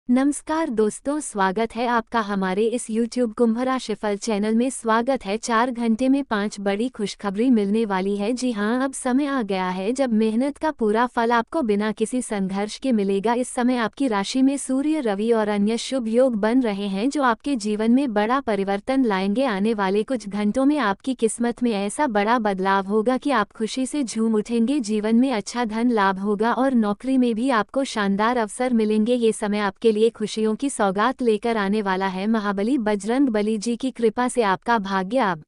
नमस्कार दोस्तों, स्वागत है आपका हमारे इस YouTube कुंभ राशिफल चैनल में। स्वागत है। 4 घंटे में 5 बड़ी खुशखबरी मिलने वाली है। जी हां, अब समय आ गया है जब मेहनत का पूरा फल आपको बिना किसी संघर्ष के मिलेगा। इस समय आपकी राशि में सूर्य, रवि और अन्य शुभ योग बन रहे हैं जो आपके जीवन में बड़ा परिवर्तन लाएंगे। आने वाले कुछ घंटों में आपकी किस्मत में ऐसा बड़ा बदलाव होगा कि आप खुशी से झूम उठेंगे। जीवन में अच्छा धन लाभ होगा और नौकरी में भी आपको शानदार अवसर मिलेंगे। ये समय आपके लिए खुशियों की सौगात लेकर आने वाला है। महाबली बजरंग बली जी की कृपा से आपका भाग्य अब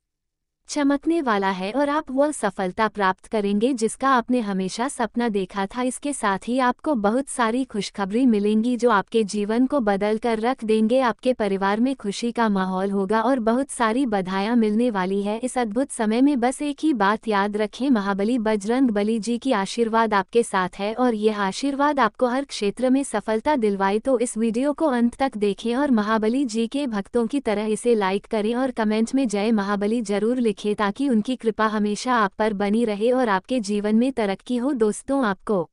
चमकने वाला है और आप वह सफलता प्राप्त करेंगे जिसका आपने हमेशा सपना देखा था। इसके साथ ही आपको बहुत सारी खुशखबरी मिलेंगी जो आपके जीवन को बदल कर रख देंगे। आपके परिवार में खुशी का माहौल होगा और बहुत सारी बधाइयां मिलने वाली है। इस अद्भुत समय में बस एक ही बात याद रखें, महाबली बजरंग बली जी की आशीर्वाद आपके साथ है और यह आशीर्वाद आपको हर क्षेत्र में सफलता दिलवाए। तो इस वीडियो को अंत तक देखें और महाबली जी के भक्तों की तरह इसे लाइक करें और कमेंट में जय महाबली जरूर लिखें ताकि उनकी कृपा हमेशा आप पर बनी रहे और आपके जीवन में तरक्की हो। दोस्तों, आपको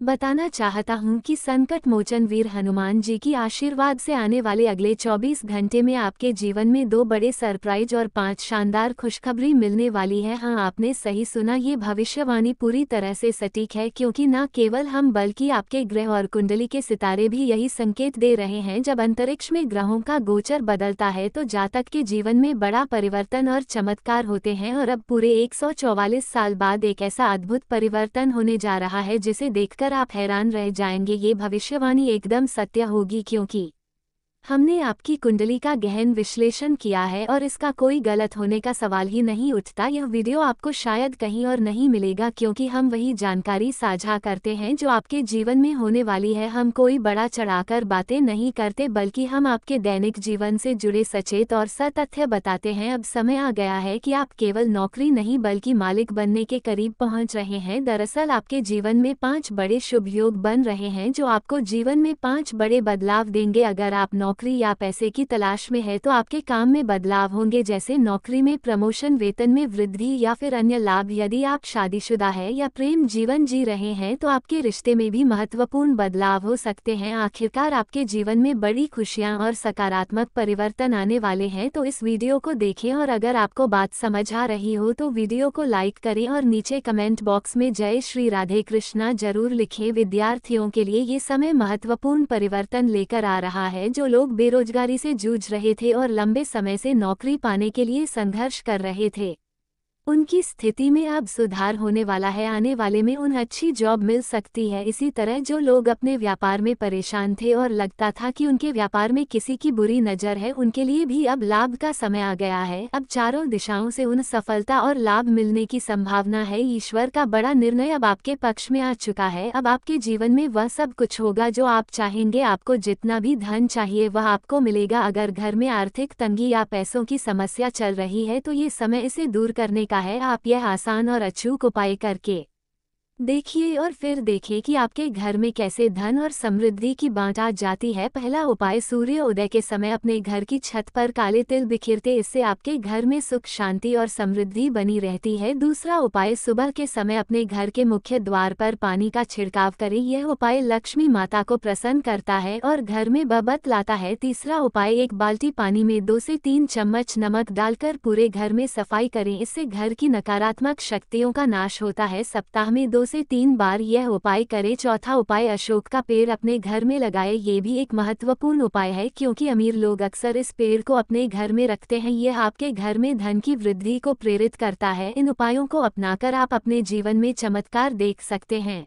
बताना चाहता हूँ कि संकट मोचन वीर हनुमान जी की आशीर्वाद से आने वाले अगले 24 घंटे में आपके जीवन में 2 बड़े सरप्राइज और 5 शानदार खुशखबरी मिलने वाली है। हाँ, आपने सही सुना, ये भविष्यवाणी पूरी तरह से सटीक है क्योंकि न केवल हम बल्कि आपके ग्रह और कुंडली के सितारे भी यही संकेत दे रहे हैं। जब अंतरिक्ष में ग्रहों का गोचर बदलता है तो जातक के जीवन में बड़ा परिवर्तन और चमत्कार होते हैं और अब पूरे 144 साल बाद एक ऐसा अद्भुत परिवर्तन होने जा रहा है जिसे देखकर आप हैरान रह जाएंगे। ये भविष्यवाणी एकदम सत्य होगी क्योंकि हमने आपकी कुंडली का गहन विश्लेषण किया है और इसका कोई गलत होने का सवाल ही नहीं उठता। यह वीडियो आपको शायद कहीं और नहीं मिलेगा क्योंकि हम वही जानकारी साझा करते हैं जो आपके जीवन में होने वाली है। हम कोई बड़ा चढ़ाकर बातें नहीं करते बल्कि हम आपके दैनिक जीवन से जुड़े सचेत और सतथ्य बताते हैं। अब समय आ गया है कि आप केवल नौकरी नहीं बल्कि मालिक बनने के करीब पहुंच रहे हैं। दरअसल आपके जीवन में 5 बड़े शुभ योग बन रहे हैं जो आपको जीवन में 5 बड़े बदलाव देंगे। अगर आप नौकरी या पैसे की तलाश में है तो आपके काम में बदलाव होंगे, जैसे नौकरी में प्रमोशन, वेतन में वृद्धि या फिर अन्य लाभ। यदि आप शादीशुदा है या प्रेम जीवन जी रहे हैं तो आपके रिश्ते में भी महत्वपूर्ण बदलाव हो सकते हैं। आखिरकार आपके जीवन में बड़ी खुशियां और सकारात्मक परिवर्तन आने वाले हैं। तो इस वीडियो को देखें और अगर आपको बात समझ आ रही हो तो वीडियो को लाइक करें और नीचे कमेंट बॉक्स में जय श्री राधे कृष्णा जरूर लिखें। विद्यार्थियों के लिए ये समय महत्वपूर्ण परिवर्तन लेकर आ रहा है। जो लोग बेरोजगारी से जूझ रहे थे और लंबे समय से नौकरी पाने के लिए संघर्ष कर रहे थे, उनकी स्थिति में अब सुधार होने वाला है। आने वाले में उन्हें अच्छी जॉब मिल सकती है। इसी तरह जो लोग अपने व्यापार में परेशान थे और लगता था कि उनके व्यापार में किसी की बुरी नज़र है, उनके लिए भी अब लाभ का समय आ गया है। अब चारों दिशाओं से उन्हें सफलता और लाभ मिलने की संभावना है। ईश्वर का बड़ा निर्णय अब आपके पक्ष में आ चुका है। अब आपके जीवन में वह सब कुछ होगा जो आप चाहेंगे। आपको जितना भी धन चाहिए वह आपको मिलेगा। अगर घर में आर्थिक तंगी या पैसों की समस्या चल रही है तो ये समय इसे दूर करने का है। आप यह आसान और अचूक उपाय करके देखिए और फिर देखें कि आपके घर में कैसे धन और समृद्धि की बांट आ जाती है। पहला उपाय, सूर्य उदय के समय अपने घर की छत पर काले तिल बिखेरते, इससे आपके घर में सुख, शांति और समृद्धि बनी रहती है। दूसरा उपाय, सुबह के समय अपने घर के मुख्य द्वार पर पानी का छिड़काव करें। यह उपाय लक्ष्मी माता को प्रसन्न करता है और घर में बरकत लाता है। तीसरा उपाय, एक बाल्टी पानी में 2 से 3 चम्मच नमक डालकर पूरे घर में सफाई करें, इससे घर की नकारात्मक शक्तियों का नाश होता है। सप्ताह में 2 से 3 बार यह उपाय करें। चौथा उपाय, अशोक का पेड़ अपने घर में लगाए। ये भी एक महत्वपूर्ण उपाय है क्योंकि अमीर लोग अक्सर इस पेड़ को अपने घर में रखते हैं। यह आपके घर में धन की वृद्धि को प्रेरित करता है। इन उपायों को अपनाकर आप अपने जीवन में चमत्कार देख सकते हैं।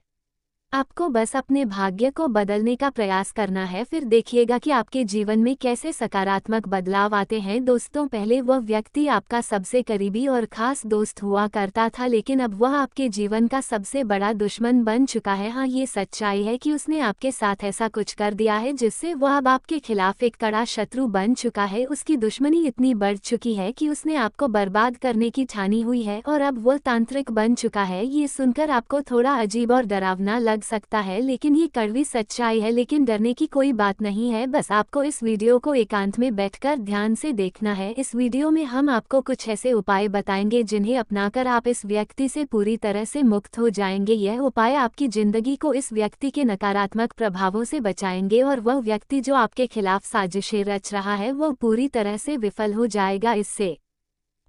आपको बस अपने भाग्य को बदलने का प्रयास करना है, फिर देखिएगा कि आपके जीवन में कैसे सकारात्मक बदलाव आते हैं। दोस्तों, पहले वह व्यक्ति आपका सबसे करीबी और खास दोस्त हुआ करता था, लेकिन अब वह आपके जीवन का सबसे बड़ा दुश्मन बन चुका है। हाँ, ये सच्चाई है कि उसने आपके साथ ऐसा कुछ कर दिया है जिससे वह अब आपके खिलाफ एक कड़ा शत्रु बन चुका है। उसकी दुश्मनी इतनी बढ़ चुकी है कि उसने आपको बर्बाद करने की ठानी हुई है और अब वह तांत्रिक बन चुका है। ये सुनकर आपको थोड़ा अजीब और डरावना लग सकता है, लेकिन ये कड़वी सच्चाई है। लेकिन डरने की कोई बात नहीं है, बस आपको इस वीडियो को एकांत में बैठकर ध्यान से देखना है। इस वीडियो में हम आपको कुछ ऐसे उपाय बताएंगे जिन्हें अपनाकर आप इस व्यक्ति से पूरी तरह से मुक्त हो जाएंगे। यह उपाय आपकी जिंदगी को इस व्यक्ति के नकारात्मक प्रभावों से बचाएंगे और वह व्यक्ति जो आपके खिलाफ साजिशें रच रहा है वो पूरी तरह से विफल हो जाएगा। इससे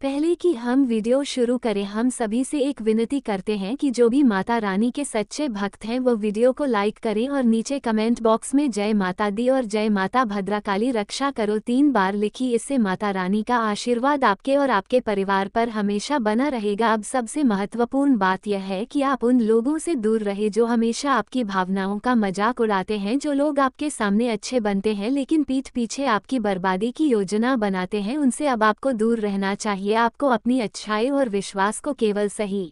पहले कि हम वीडियो शुरू करें, हम सभी से एक विनती करते हैं कि जो भी माता रानी के सच्चे भक्त हैं वो वीडियो को लाइक करें और नीचे कमेंट बॉक्स में जय माता दी और जय माता भद्रकाली रक्षा करो 3 बार लिखी। इससे माता रानी का आशीर्वाद आपके और आपके परिवार पर हमेशा बना रहेगा। अब सबसे महत्वपूर्ण बात यह है कि आप उन लोगों से दूर रहे जो हमेशा आपकी भावनाओं का मजाक उड़ाते हैं, जो लोग आपके सामने अच्छे बनते हैं लेकिन पीठ पीछे आपकी बर्बादी की योजना बनाते हैं। उनसे अब आपको दूर रहना चाहिए। आपको अपनी अच्छाई और विश्वास को केवल सही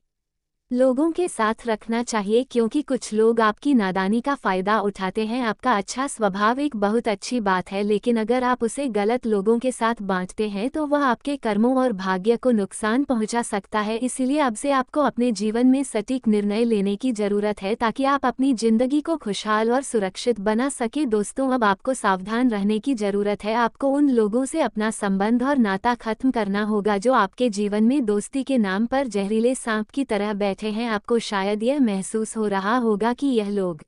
लोगों के साथ रखना चाहिए, क्योंकि कुछ लोग आपकी नादानी का फायदा उठाते हैं। आपका अच्छा स्वभाव एक बहुत अच्छी बात है, लेकिन अगर आप उसे गलत लोगों के साथ बांटते हैं तो वह आपके कर्मों और भाग्य को नुकसान पहुंचा सकता है। इसलिए अब से आपको अपने जीवन में सटीक निर्णय लेने की जरूरत है ताकि आप अपनी जिंदगी को खुशहाल और सुरक्षित बना सके। दोस्तों, अब आपको सावधान रहने की जरूरत है। आपको उन लोगों से अपना संबंध और नाता खत्म करना होगा जो आपके जीवन में दोस्ती के नाम पर जहरीले सांप की तरह बैठे हैं। आपको शायद यह महसूस हो रहा होगा कि यह लोग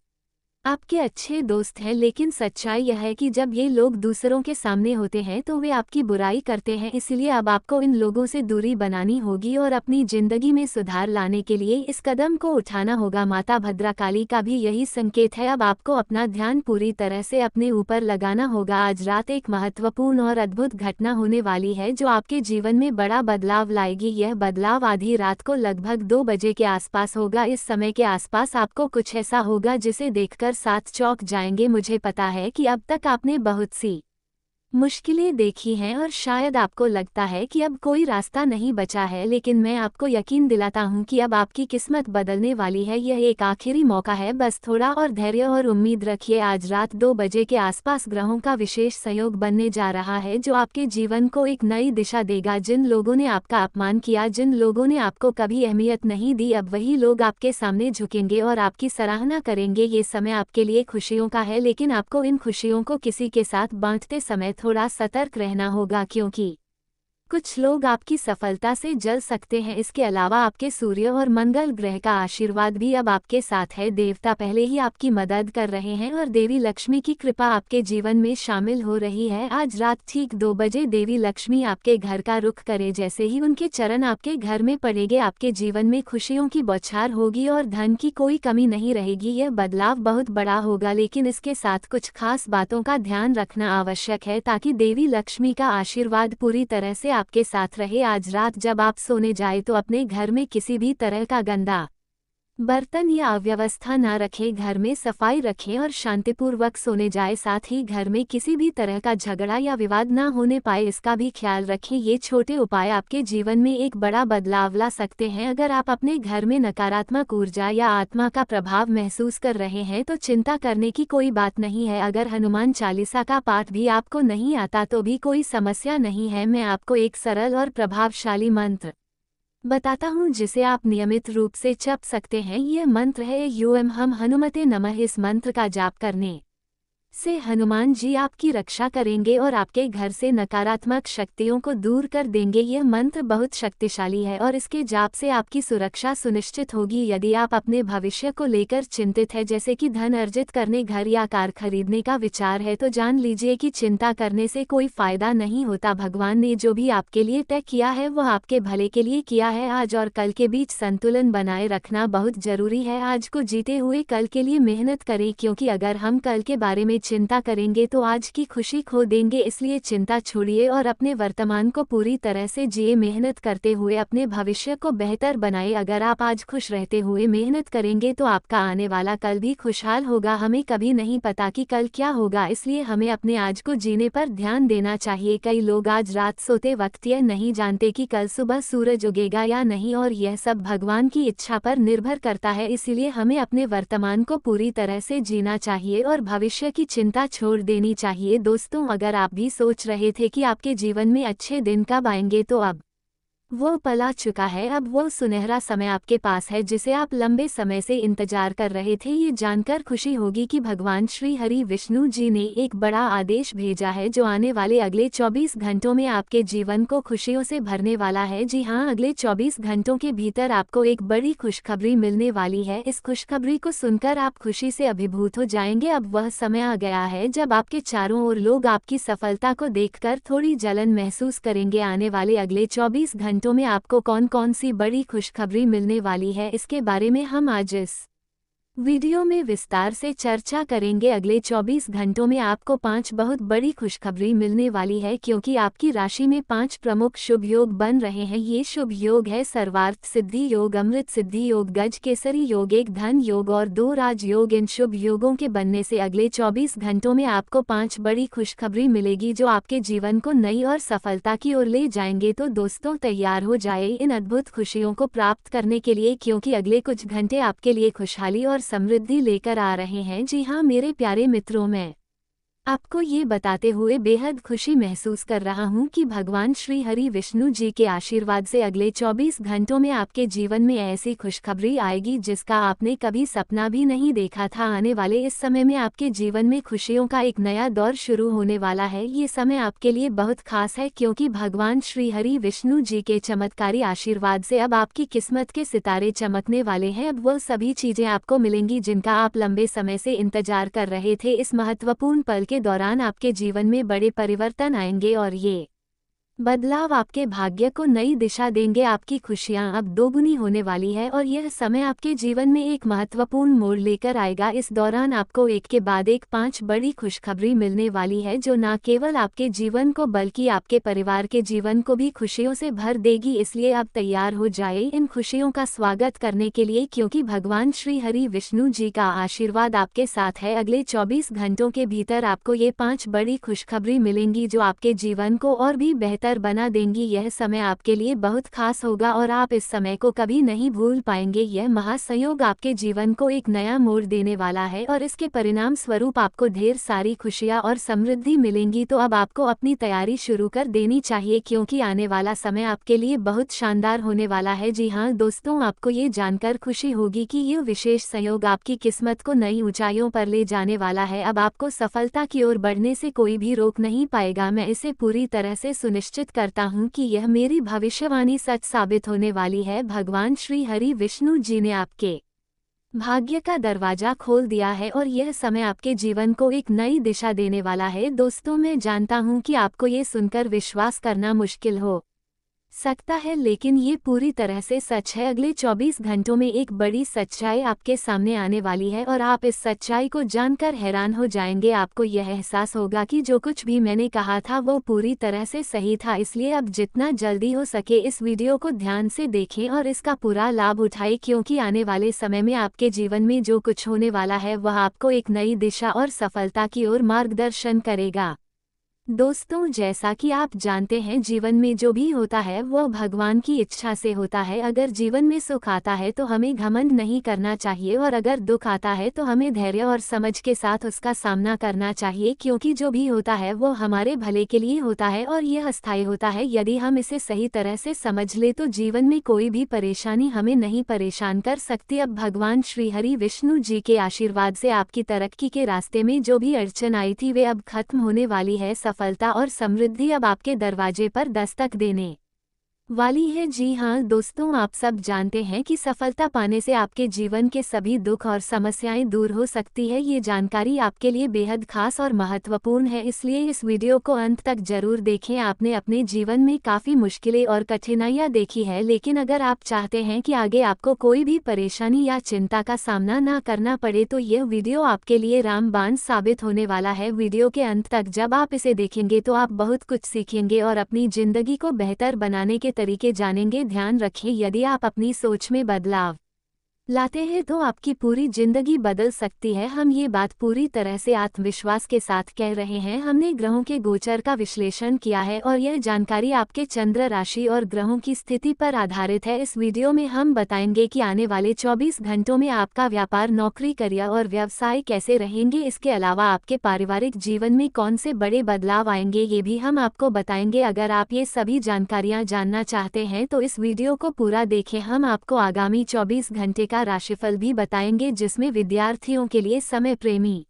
आपके अच्छे दोस्त हैं, लेकिन सच्चाई यह है कि जब ये लोग दूसरों के सामने होते हैं तो वे आपकी बुराई करते हैं। इसलिए अब आपको इन लोगों से दूरी बनानी होगी और अपनी जिंदगी में सुधार लाने के लिए इस कदम को उठाना होगा। माता भद्रकाली का भी यही संकेत है। अब आपको अपना ध्यान पूरी तरह से अपने ऊपर लगाना होगा। आज रात एक महत्वपूर्ण और अद्भुत घटना होने वाली है जो आपके जीवन में बड़ा बदलाव लाएगी। यह बदलाव आधी रात को लगभग 2 बजे के आसपास होगा। इस समय के आसपास आपको कुछ ऐसा होगा जिसे देखकर साथ चौंक जाएंगे। मुझे पता है कि अब तक आपने बहुत सी मुश्किलें देखी हैं और शायद आपको लगता है कि अब कोई रास्ता नहीं बचा है, लेकिन मैं आपको यकीन दिलाता हूं कि अब आपकी किस्मत बदलने वाली है। यह एक आखिरी मौका है, बस थोड़ा और धैर्य और उम्मीद रखिए। आज रात 2 बजे के आसपास ग्रहों का विशेष संयोग बनने जा रहा है जो आपके जीवन को एक नई दिशा देगा। जिन लोगों ने आपका अपमान किया, जिन लोगों ने आपको कभी अहमियत नहीं दी, अब वही लोग आपके सामने झुकेंगे और आपकी सराहना करेंगे। ये समय आपके लिए खुशियों का है, लेकिन आपको इन खुशियों को किसी के साथ बांटते समय थोड़ा सतर्क रहना होगा, क्योंकि कुछ लोग आपकी सफलता से जल सकते हैं। इसके अलावा आपके सूर्य और मंगल ग्रह का आशीर्वाद भी अब आपके साथ है। देवता पहले ही आपकी मदद कर रहे हैं और देवी लक्ष्मी की कृपा आपके जीवन में शामिल हो रही है। आज रात ठीक 2 बजे देवी लक्ष्मी आपके घर का रुख करे। जैसे ही उनके चरण आपके घर में पड़ेंगे, आपके जीवन में खुशियों की बौछार होगी और धन की कोई कमी नहीं रहेगी। यह बदलाव बहुत बड़ा होगा, लेकिन इसके साथ कुछ खास बातों का ध्यान रखना आवश्यक है ताकि देवी लक्ष्मी का आशीर्वाद पूरी तरह से आपके साथ रहे। आज रात जब आप सोने जाए तो अपने घर में किसी भी तरह का गंदा बर्तन या अव्यवस्था न रखें। घर में सफाई रखें और शांतिपूर्वक सोने जाए। साथ ही घर में किसी भी तरह का झगड़ा या विवाद न होने पाए, इसका भी ख्याल रखें। ये छोटे उपाय आपके जीवन में एक बड़ा बदलाव ला सकते हैं। अगर आप अपने घर में नकारात्मक ऊर्जा या आत्मा का प्रभाव महसूस कर रहे हैं तो चिंता करने की कोई बात नहीं है। अगर हनुमान चालीसा का पाठ भी आपको नहीं आता तो भी कोई समस्या नहीं है। मैं आपको एक सरल और प्रभावशाली मंत्र बताता हूँ जिसे आप नियमित रूप से जप सकते हैं। यह मंत्र है यूएम हम हनुमते नमः। इस मंत्र का जाप करने से हनुमान जी आपकी रक्षा करेंगे और आपके घर से नकारात्मक शक्तियों को दूर कर देंगे। यह मंत्र बहुत शक्तिशाली है और इसके जाप से आपकी सुरक्षा सुनिश्चित होगी। यदि आप अपने भविष्य को लेकर चिंतित है, जैसे कि धन अर्जित करने, घर या कार खरीदने का विचार है, तो जान लीजिए कि चिंता करने से कोई फायदा नहीं होता। भगवान ने जो भी आपके लिए तय किया है वह आपके भले के लिए किया है। आज और कल के बीच संतुलन बनाए रखना बहुत जरूरी है। आज को जीते हुए कल के लिए मेहनत करें, क्योंकि अगर हम कल के बारे में चिंता करेंगे तो आज की खुशी खो देंगे। इसलिए चिंता छोड़िए और अपने वर्तमान को पूरी तरह से जिए। मेहनत करते हुए अपने भविष्य को बेहतर बनाए। अगर आप आज खुश रहते हुए मेहनत करेंगे तो आपका आने वाला कल भी खुशहाल होगा। हमें कभी नहीं पता कि कल क्या होगा, इसलिए हमें अपने आज को जीने पर ध्यान देना चाहिए। कई लोग आज रात सोते वक्त यह नहीं जानते कि कल सुबह सूरज उगेगा या नहीं, और यह सब भगवान की इच्छा पर निर्भर करता है। इसलिए हमें अपने वर्तमान को पूरी तरह से जीना चाहिए और भविष्य की चिंता छोड़ देनी चाहिए। दोस्तों, अगर आप भी सोच रहे थे कि आपके जीवन में अच्छे दिन कब आएंगे, तो अब वो पल आ चुका है, अब वो सुनहरा समय आपके पास है जिसे आप लंबे समय से इंतजार कर रहे थे। ये जानकर खुशी होगी कि भगवान श्री हरि विष्णु जी ने एक बड़ा आदेश भेजा है जो आने वाले अगले 24 घंटों में आपके जीवन को खुशियों से भरने वाला है। जी हाँ, अगले 24 घंटों के भीतर आपको एक बड़ी खुशखबरी मिलने वाली है। इस खुशखबरी को सुनकर आप खुशी से अभिभूत हो जाएंगे। अब वह समय आ गया है जब आपके चारों ओर लोग आपकी सफलता को देखकर थोड़ी जलन महसूस करेंगे। आने वाले अगले 24 घंटों में आपको कौन कौन सी बड़ी खुशखबरी मिलने वाली है, इसके बारे में हम आज इस वीडियो में विस्तार से चर्चा करेंगे। अगले 24 घंटों में आपको 5 बहुत बड़ी खुशखबरी मिलने वाली है क्योंकि आपकी राशि में 5 प्रमुख शुभ योग बन रहे हैं। ये शुभ योग है सर्वार्थ सिद्धि योग, अमृत सिद्धि योग, गज केसरी योग, एक धन योग और 2 राज योग। इन शुभ योगों के बनने से अगले 24 घंटों में आपको 5 बड़ी खुशखबरी मिलेगी जो आपके जीवन को नई और सफलता की ओर ले जाएंगे। तो दोस्तों, तैयार हो जाए इन अद्भुत खुशियों को प्राप्त करने के लिए क्योंकि अगले कुछ घंटे आपके लिए खुशहाली और समृद्धि लेकर आ रहे हैं। जी हाँ मेरे प्यारे मित्रों, मैं आपको ये बताते हुए बेहद खुशी महसूस कर रहा हूँ कि भगवान श्री हरि विष्णु जी के आशीर्वाद से अगले 24 घंटों में आपके जीवन में ऐसी खुशखबरी आएगी जिसका आपने कभी सपना भी नहीं देखा था। आने वाले इस समय में आपके जीवन में खुशियों का एक नया दौर शुरू होने वाला है। ये समय आपके लिए बहुत खास है क्योंकि भगवान श्री हरि विष्णु जी के चमत्कारी आशीर्वाद से अब आपकी किस्मत के सितारे चमकने वाले हैं। अब वो सभी चीजें आपको मिलेंगी जिनका आप लंबे समय से इंतजार कर रहे थे। इस महत्वपूर्ण पल के दौरान आपके जीवन में बड़े परिवर्तन आएंगे और ये बदलाव आपके भाग्य को नई दिशा देंगे। आपकी खुशियां अब दोगुनी होने वाली है और यह समय आपके जीवन में एक महत्वपूर्ण मोड़ लेकर आएगा। इस दौरान आपको एक के बाद एक 5 बड़ी खुशखबरी मिलने वाली है जो न केवल आपके जीवन को बल्कि आपके परिवार के जीवन को भी खुशियों से भर देगी। इसलिए अब तैयार हो जाए इन खुशियों का स्वागत करने के लिए क्योंकि भगवान श्री हरि विष्णु जी का आशीर्वाद आपके साथ है। अगले 24 घंटों के भीतर आपको ये 5 बड़ी खुशखबरी मिलेंगी जो आपके जीवन को और भी बेहतर बना देंगी। यह समय आपके लिए बहुत खास होगा और आप इस समय को कभी नहीं भूल पाएंगे। यह महासंयोग आपके जीवन को एक नया मोड़ देने वाला है और इसके परिणाम स्वरूप आपको ढेर सारी खुशियां और समृद्धि मिलेंगी। तो अब आपको अपनी तैयारी शुरू कर देनी चाहिए क्योंकि आने वाला समय आपके लिए बहुत शानदार होने वाला है। जी हाँ दोस्तों, आपको ये जानकर खुशी होगी कि यह विशेष संयोग आपकी किस्मत को नई ऊंचाइयों पर ले जाने वाला है। अब आपको सफलता की ओर बढ़ने से कोई भी रोक नहीं पाएगा। मैं इसे पूरी तरह से सुनिश्चित करता हूँ कि यह मेरी भविष्यवाणी सच साबित होने वाली है। भगवान श्री हरि विष्णु जी ने आपके भाग्य का दरवाजा खोल दिया है और यह समय आपके जीवन को एक नई दिशा देने वाला है। दोस्तों, मैं जानता हूँ कि आपको ये सुनकर विश्वास करना मुश्किल हो सकता है लेकिन ये पूरी तरह से सच है। अगले 24 घंटों में एक बड़ी सच्चाई आपके सामने आने वाली है और आप इस सच्चाई को जानकर हैरान हो जाएंगे। आपको यह एहसास होगा कि जो कुछ भी मैंने कहा था वो पूरी तरह से सही था। इसलिए अब जितना जल्दी हो सके इस वीडियो को ध्यान से देखें और इसका पूरा लाभ उठाएं क्योंकि आने वाले समय में आपके जीवन में जो कुछ होने वाला है वह आपको एक नई दिशा और सफलता की ओर मार्गदर्शन करेगा। दोस्तों, जैसा कि आप जानते हैं जीवन में जो भी होता है वह भगवान की इच्छा से होता है। अगर जीवन में सुख आता है तो हमें घमंड नहीं करना चाहिए और अगर दुख आता है तो हमें धैर्य और समझ के साथ उसका सामना करना चाहिए क्योंकि जो भी होता है वो हमारे भले के लिए होता है और यह अस्थायी होता है। यदि हम इसे सही तरह से समझ ले तो जीवन में कोई भी परेशानी हमें नहीं परेशान कर सकती। अब भगवान श्री हरि विष्णु जी के आशीर्वाद से आपकी तरक्की के रास्ते में जो भी अड़चन आई थी वे अब खत्म होने वाली है। सफलता और समृद्धि अब आपके दरवाजे पर दस्तक देने वाली है। जी हाँ दोस्तों, आप सब जानते हैं कि सफलता पाने से आपके जीवन के सभी दुख और समस्याएं दूर हो सकती है। ये जानकारी आपके लिए बेहद खास और महत्वपूर्ण है, इसलिए इस वीडियो को अंत तक जरूर देखें। आपने अपने जीवन में काफ़ी मुश्किलें और कठिनाइयां देखी है लेकिन अगर आप चाहते हैं कि आगे आपको कोई भी परेशानी या चिंता का सामना ना करना पड़े तो यह वीडियो आपके लिए रामबाण साबित होने वाला है। वीडियो के अंत तक जब आप इसे देखेंगे तो आप बहुत कुछ सीखेंगे और अपनी जिंदगी को बेहतर बनाने के तरीके जानेंगे। ध्यान रखें, यदि आप अपनी सोच में बदलाव लाते हैं तो आपकी पूरी जिंदगी बदल सकती है। हम ये बात पूरी तरह से आत्मविश्वास के साथ कह रहे हैं। हमने ग्रहों के गोचर का विश्लेषण किया है और यह जानकारी आपके चंद्र राशि और ग्रहों की स्थिति पर आधारित है। इस वीडियो में हम बताएंगे कि आने वाले 24 घंटों में आपका व्यापार, नौकरी, करियर और व्यवसाय कैसे रहेंगे। इसके अलावा आपके पारिवारिक जीवन में कौन से बड़े बदलाव आएंगे, ये भी हम आपको बताएंगे। अगर आप ये सभी जानकारियां जानना चाहते हैं तो इस वीडियो को पूरा देखें। हम आपको आगामी 24 घंटे का राशिफल भी बताएंगे, जिसमें विद्यार्थियों के लिए समय, प्रेमी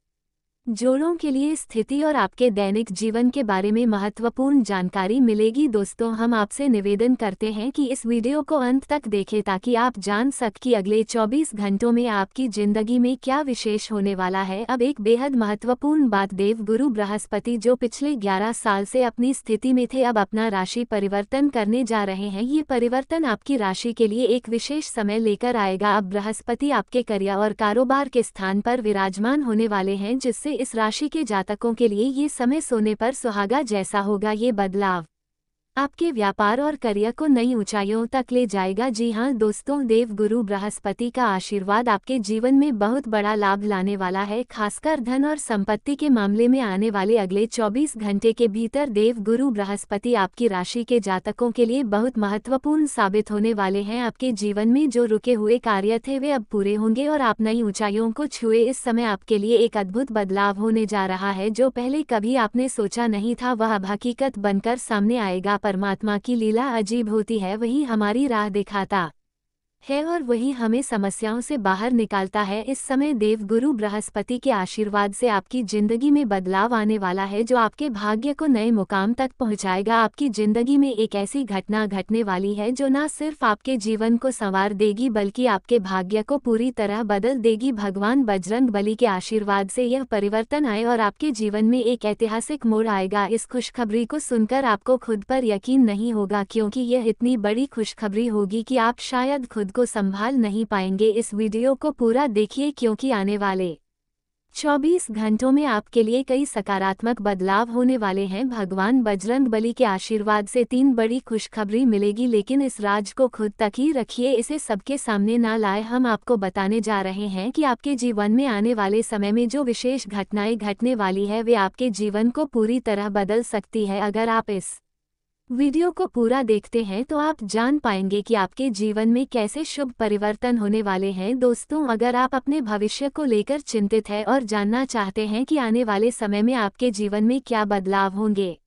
जोड़ों के लिए स्थिति और आपके दैनिक जीवन के बारे में महत्वपूर्ण जानकारी मिलेगी। दोस्तों, हम आपसे निवेदन करते हैं कि इस वीडियो को अंत तक देखें ताकि आप जान सकें कि अगले 24 घंटों में आपकी जिंदगी में क्या विशेष होने वाला है। अब एक बेहद महत्वपूर्ण बात, देवगुरु बृहस्पति जो पिछले 11 साल से अपनी स्थिति में थे, अब अपना राशि परिवर्तन करने जा रहे हैं। ये परिवर्तन आपकी राशि के लिए एक विशेष समय लेकर आएगा। अब बृहस्पति आपके करियर और कारोबार के स्थान पर विराजमान होने वाले हैं, जिससे इस राशि के जातकों के लिए ये समय सोने पर सुहागा जैसा होगा। ये बदलाव आपके व्यापार और करियर को नई ऊंचाइयों तक ले जाएगा। जी हां दोस्तों, देवगुरु बृहस्पति का आशीर्वाद आपके जीवन में बहुत बड़ा लाभ लाने वाला है। खासकर धन और संपत्ति के मामले में आने वाले अगले 24 घंटे के भीतर देवगुरु बृहस्पति आपकी राशि के जातकों के लिए बहुत महत्वपूर्ण साबित होने वाले हैं। आपके जीवन में जो रुके हुए कार्य थे वे अब पूरे होंगे और आप नई ऊंचाइयों को छुए। इस समय आपके लिए एक अद्भुत बदलाव होने जा रहा है। जो पहले कभी आपने सोचा नहीं था वह अब हकीकत बनकर सामने आएगा। परमात्मा की लीला अजीब होती है, वही हमारी राह दिखाता है और वही हमें समस्याओं से बाहर निकालता है। इस समय देवगुरु बृहस्पति के आशीर्वाद से आपकी जिंदगी में बदलाव आने वाला है, जो आपके भाग्य को नए मुकाम तक पहुंचाएगा। आपकी जिंदगी में एक ऐसी घटना घटने वाली है जो न सिर्फ आपके जीवन को संवार देगी बल्कि आपके भाग्य को पूरी तरह बदल देगी। भगवान बजरंगबली के आशीर्वाद से यह परिवर्तन आए और आपके जीवन में एक ऐतिहासिक मोड़ आएगा। इस खुशखबरी को सुनकर आपको खुद पर यकीन नहीं होगा, क्योंकि यह इतनी बड़ी खुशखबरी होगी कि आप शायद खुद को संभाल नहीं पाएंगे। इस वीडियो को पूरा देखिए, क्योंकि आने वाले 24 घंटों में आपके लिए कई सकारात्मक बदलाव होने वाले हैं। भगवान बजरंगबली के आशीर्वाद से 3 बड़ी खुशखबरी मिलेगी, लेकिन इस राज को खुद तक ही रखिए, इसे सबके सामने ना लाए। हम आपको बताने जा रहे हैं कि आपके जीवन में आने वाले समय में जो विशेष घटनाएं घटने वाली है वे आपके जीवन को पूरी तरह बदल सकती है। अगर आप इस वीडियो को पूरा देखते हैं तो आप जान पाएंगे कि आपके जीवन में कैसे शुभ परिवर्तन होने वाले हैं। दोस्तों, अगर आप अपने भविष्य को लेकर चिंतित हैं और जानना चाहते हैं कि आने वाले समय में आपके जीवन में क्या बदलाव होंगे,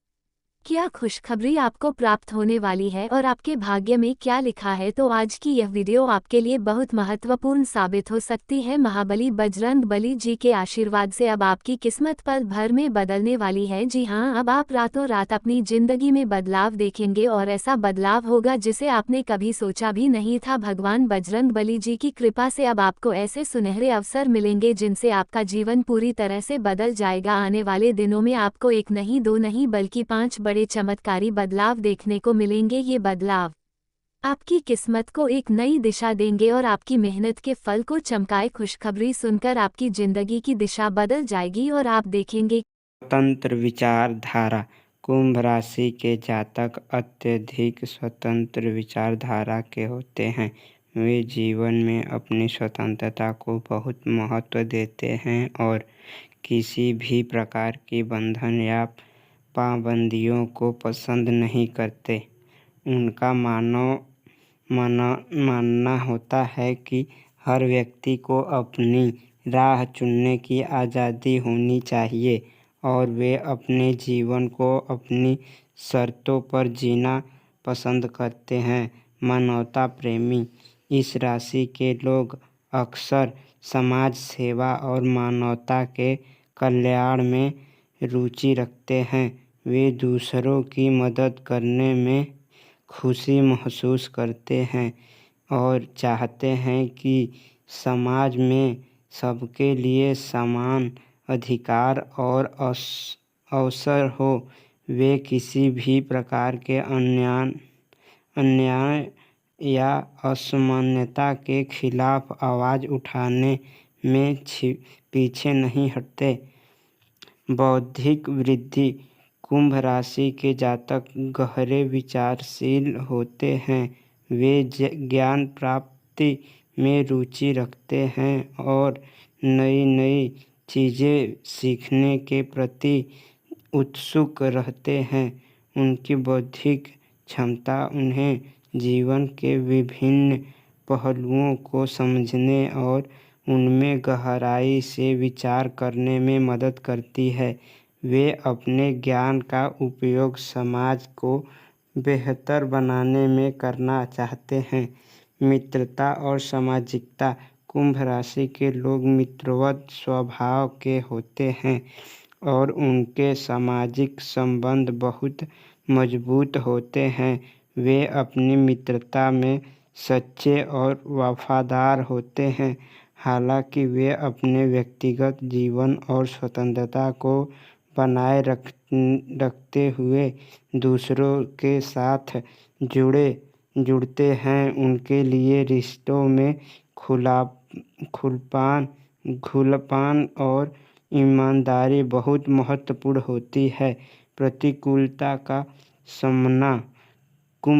क्या खुशखबरी आपको प्राप्त होने वाली है और आपके भाग्य में क्या लिखा है, तो आज की यह वीडियो आपके लिए बहुत महत्वपूर्ण साबित हो सकती है। महाबली बजरंगबली जी के आशीर्वाद से अब आपकी किस्मत पल भर में बदलने वाली है। जी हां, अब आप रातों रात अपनी जिंदगी में बदलाव देखेंगे और ऐसा बदलाव होगा जिसे आपने कभी सोचा भी नहीं था। भगवान बजरंगबली जी की कृपा से अब आपको ऐसे सुनहरे अवसर मिलेंगे जिनसे आपका जीवन पूरी तरह से बदल जाएगा। आने वाले दिनों में आपको एक नहीं, दो नहीं बल्कि 5 बड़े चमत्कारी बदलाव देखने को मिलेंगे। ये बदलाव आपकी किस्मत को एक नई दिशा देंगे और आपकी मेहनत के फल को चमकाए। खुशखबरी सुनकर आपकी जिंदगी की दिशा बदल जाएगी और आप देखेंगे। स्वतंत्र विचारधारा। कुंभ राशि के जातक अत्यधिक स्वतंत्र विचारधारा के होते हैं। वे जीवन में अपनी स्वतंत्रता को बहुत महत्व देते हैं और किसी भी प्रकार की बंधन या पाबंदियों को पसंद नहीं करते। उनका मानना होता है कि हर व्यक्ति को अपनी राह चुनने की आज़ादी होनी चाहिए और वे अपने जीवन को अपनी शर्तों पर जीना पसंद करते हैं। मानवता प्रेमी। इस राशि के लोग अक्सर समाज सेवा और मानवता के कल्याण में रुचि रखते हैं। वे दूसरों की मदद करने में खुशी महसूस करते हैं और चाहते हैं कि समाज में सबके लिए समान अधिकार और अवसर हो। वे किसी भी प्रकार के अन्याय या असमानता के खिलाफ आवाज़ उठाने में पीछे नहीं हटते। बौद्धिक वृद्धि। कुंभ राशि के जातक गहरे विचारशील होते हैं। वे ज्ञान प्राप्ति में रुचि रखते हैं और नई नई चीज़ें सीखने के प्रति उत्सुक रहते हैं। उनकी बौद्धिक क्षमता उन्हें जीवन के विभिन्न पहलुओं को समझने और उनमें गहराई से विचार करने में मदद करती है। वे अपने ज्ञान का उपयोग समाज को बेहतर बनाने में करना चाहते हैं। मित्रता और सामाजिकता। कुंभ राशि के लोग मित्रवत स्वभाव के होते हैं और उनके सामाजिक संबंध बहुत मजबूत होते हैं। वे अपनी मित्रता में सच्चे और वफादार होते हैं। हालांकि वे अपने व्यक्तिगत जीवन और स्वतंत्रता को बनाए रखते हुए दूसरों के साथ जुड़ते हैं। उनके लिए रिश्तों में खुलापन और ईमानदारी बहुत महत्वपूर्ण होती है। प्रतिकूलता का सामना